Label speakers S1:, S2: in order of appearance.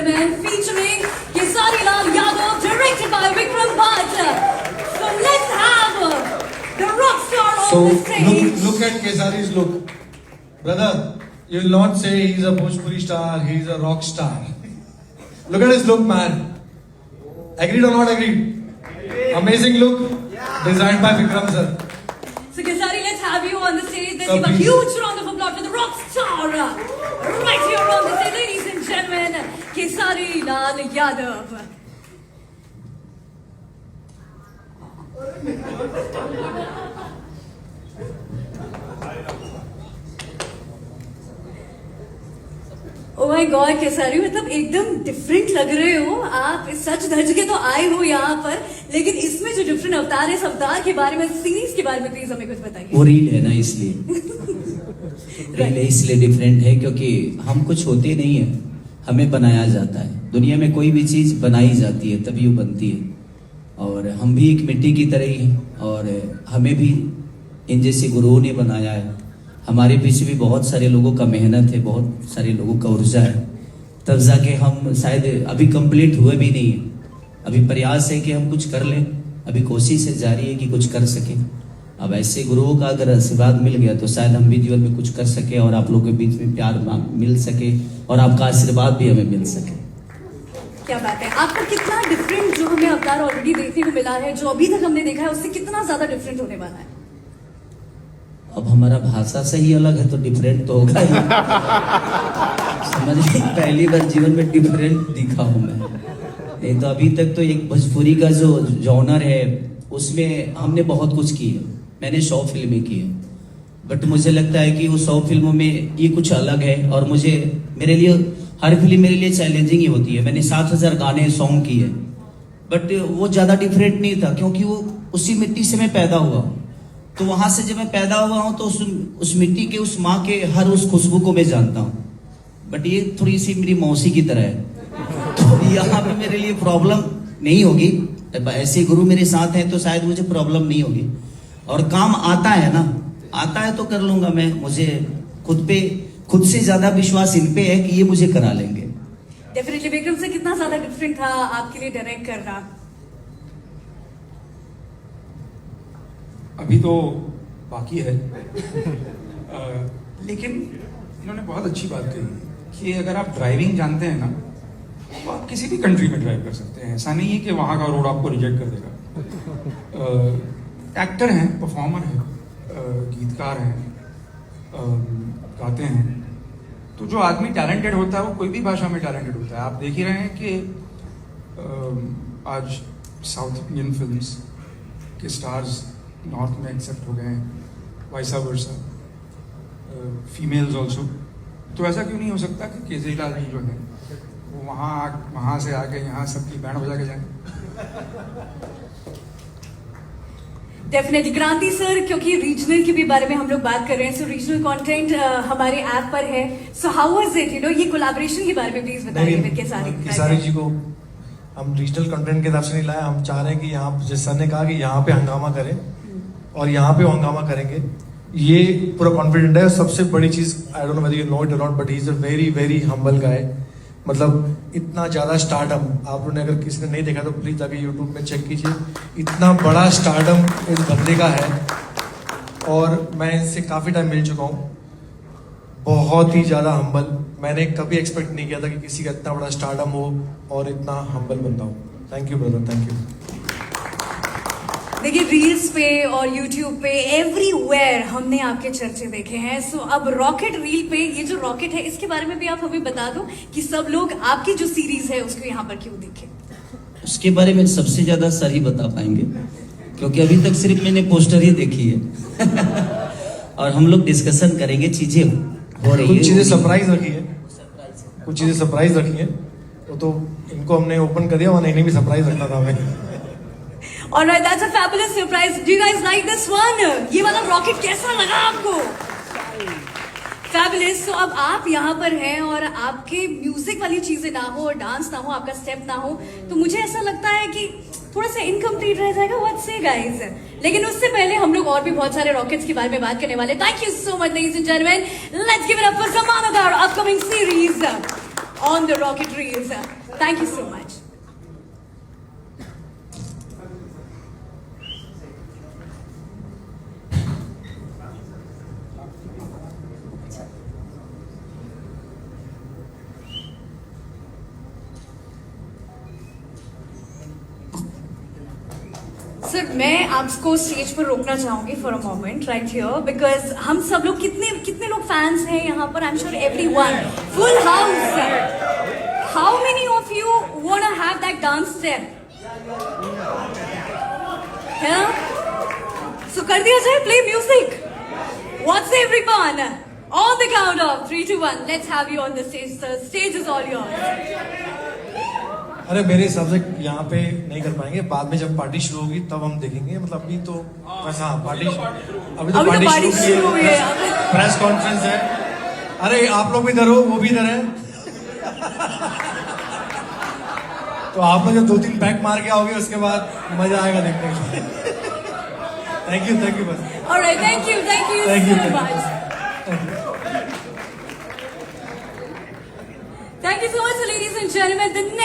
S1: gentlemen, featuring Kesari Lal Yadav, directed by Vikram Bhatt. So let's have the rock star on the stage.
S2: Look at Kesari's look. Brother, you will not say he's a Bhojpuri star, he's a rock star. Look at his look, man. Agreed or not agreed? Amazing look, designed by Vikram sir.
S1: So Kesari, let's have you on the stage. Let's give a huge round of applause for the rock star right here on the stage. Ladies and gentlemen, Kesari Lal Yadav. Oh my God Khesari, मतलब एकदम different लग रहे हो आप। सच धज के तो आए हो यहाँ पर, लेकिन इसमें जो डिफरेंट अवतार है, इस अवतार के बारे में, सीरीज के बारे में प्लीज हमें कुछ बताइए।
S3: वो रील है ना, इसलिए रील है, इसलिए डिफरेंट है, क्योंकि हम कुछ होते नहीं है, हमें बनाया जाता है। दुनिया में कोई भी चीज बनाई जाती है तभी वो बनती है, और हम भी एक मिट्टी की तरह ही हैं, और हमें भी इन जैसे गुरुओं ने बनाया है। हमारे पीछे भी बहुत सारे लोगों का मेहनत है, बहुत सारे लोगों का ऊर्जा है, तब जाके हम शायद अभी कंप्लीट हुए भी नहीं है। अभी प्रयास है कि हम कुछ कर लें, अभी कोशिश है जारी है कि कुछ कर सके। अब ऐसे गुरुओं का अगर आशीर्वाद मिल गया तो शायद हम भी जीवन में कुछ कर सके, और आप लोगों के बीच में प्यार मिल सके, और आपका आशीर्वाद भी हमें मिल सके।
S1: क्या बात है। आपको कितना डिफरेंट जो हमें अवतार ऑलरेडी देखने को मिला है, जो अभी तक हमने देखा है, उससे कितना ज्यादा डिफरेंट होने वाला है?
S3: अब हमारा भाषा से ही अलग है तो डिफरेंट तो होगा ही। समझ, पहली बार जीवन में डिफरेंट दिखा हूं मैं। नहीं तो अभी तक तो एक भोजपुरी का जो जॉनर है उसमें हमने बहुत कुछ किया। मैंने 100 फिल्में की है, बट मुझे लगता है कि वो 100 फिल्मों में ये कुछ अलग है, और मेरे लिए हर फिल्म मेरे लिए चैलेंजिंग ही होती है। मैंने 7000 गाने सॉन्ग किए, बट वो ज्यादा डिफरेंट नहीं था, क्योंकि वो उसी मिट्टी से मैं पैदा हुआ हूँ। तो वहां से जब मैं पैदा हुआ हूं तो उस मिट्टी के, उस माँ के हर उस खुशबू को मैं जानता हूं। बट ये थोड़ी सी मेरी मौसी की तरह है, तो यहाँ पे मेरे लिए प्रॉब्लम नहीं होगी। ऐसे गुरु मेरे साथ हैं तो शायद मुझे प्रॉब्लम नहीं होगी, और काम आता है ना, आता है तो कर लूंगा मैं। मुझे खुद से ज्यादा विश्वास इन पे है कि ये मुझे करा लेंगे।
S1: डेफिनेटली। विक्रम से कितना ज्यादा डिफरेंट था आपके लिए डायरेक्ट करना?
S4: अभी तो बाकी है लेकिन इन्होंने बहुत अच्छी बात कही कि अगर आप ड्राइविंग जानते हैं ना तो आप किसी भी कंट्री में ड्राइव कर सकते हैं। ऐसा नहीं है कि वहाँ का रोड आपको रिजेक्ट कर देगा। एक्टर हैं, परफॉर्मर हैं, गीतकार हैं, गाते हैं। तो जो आदमी टैलेंटेड होता है वो कोई भी भाषा में टैलेंटेड होता है। आप देख ही रहे हैं कि आज साउथ इंडियन फिल्म्स के स्टार्स नॉर्थ में एक्सेप्ट हो गए हैं, वाइसा वर्सा, फीमेल्स ऑल्सो। तो ऐसा क्यों नहीं हो सकता कि केजरीलाल जी जो है वो वहाँ से आके यहाँ सबकी बैंड बजा के जाए?
S1: डेफिनेटली। क्रांति सर, क्योंकि रीजनल के भी बारे में हम लोग बात कर रहे हैं, सो रीजनल कंटेंट हमारे ऐप पर है। सो हाउ वाज इट, ये कोलैबोरेशन के बारे में प्लीज बताइए फिर।
S2: केसारी जी को हम रीजनल कंटेंट के तरफ से नहीं लाए। हम चाह रहे हैं कि यहाँ, जिस सर ने कहा कि यहाँ पे हंगामा करें, और यहाँ पे हंगामा करेंगे, ये पूरा कॉन्फिडेंट है। सबसे बड़ी चीज, I don't know whether you know it और not, but he is a very very humble guy. मतलब इतना ज्यादा स्टारडम, आप लोगों ने अगर किसी ने नहीं देखा तो प्लीज जाके यूट्यूब में चेक कीजिए। इतना बड़ा स्टारडम इस बंदे का है, और मैं इनसे काफी टाइम मिल चुका हूँ। बहुत ही ज्यादा हम्बल। मैंने कभी एक्सपेक्ट नहीं किया था कि किसी का इतना बड़ा स्टारडम हो और इतना हम्बल बंदा हो। Thank you brother, thank you.
S1: देखिए, रील्स पे और यूट्यूब पे एवरीवेयर हमने आपके चर्चे देखे हैं। सो अब रॉकेट रील पे ये जो रॉकेट है, इसके बारे में भी आप हमें बता दो कि सब लोग आपकी जो सीरीज है उसको यहाँ पर क्यों देखें।
S3: उसके बारे में सबसे ज्यादा सर ही बता पाएंगे, क्योंकि अभी तक सिर्फ मैंने पोस्टर ही देखी है। और हम लोग डिस्कशन करेंगे, चीजें हो रही है,
S2: कुछ चीजें सरप्राइज रखी है, कुछ चीजें सरप्राइज रखी है। वो तो इनको हमने ओपन कर दिया, वहां इन्हें भी सरप्राइज रखना था हमें।
S1: Alright, that's a fabulous surprise. Do you guys like this one? ये वाला रॉकेट कैसा लगा आपको? Fabulous. So अब आप यहाँ पर हैं और आपके म्यूजिक वाली चीजें ना हो, डांस ना हो, आपका स्टेप ना हो, तो मुझे ऐसा लगता है कि थोड़ा सा इनकम्प्लीट रह जाएगा। What say guys? लेकिन उससे पहले हम लोग और भी बहुत सारे रॉकेट्स के बारे में बात करने वाले। Thank you so much, ladies and gentlemen. Let's give it up for Samana, our upcoming series. on the Rocket Reels. Thank you so much. Sir मैं आपको स्टेज पर रोकना चाहूंगी for a moment right here because हम सब लोग कितने लोग फैंस हैं यहाँ पर I am sure everyone full house how many of you want to have that dance step है सो कर दिया जाए play music what's everyone on the count of 3 2 1 let's have you on the stage sir stage is all yours
S2: अरे मेरे हिसाब से यहाँ पे नहीं कर पाएंगे बाद में जब पार्टी शुरू होगी तब हम देखेंगे मतलब अभी तो बस हाँ पार्टी अभी तो पार्टी शुरू हुई है प्रेस कॉन्फ्रेंस है अरे आप लोग भी इधर हो वो भी इधर है तो आप लोग जब 2-3 पैक मार के आओगे उसके बाद मजा आएगा देखने के लिए थैंक यू बस
S1: alright thank you so much thank you so much ladies and gentlemen the next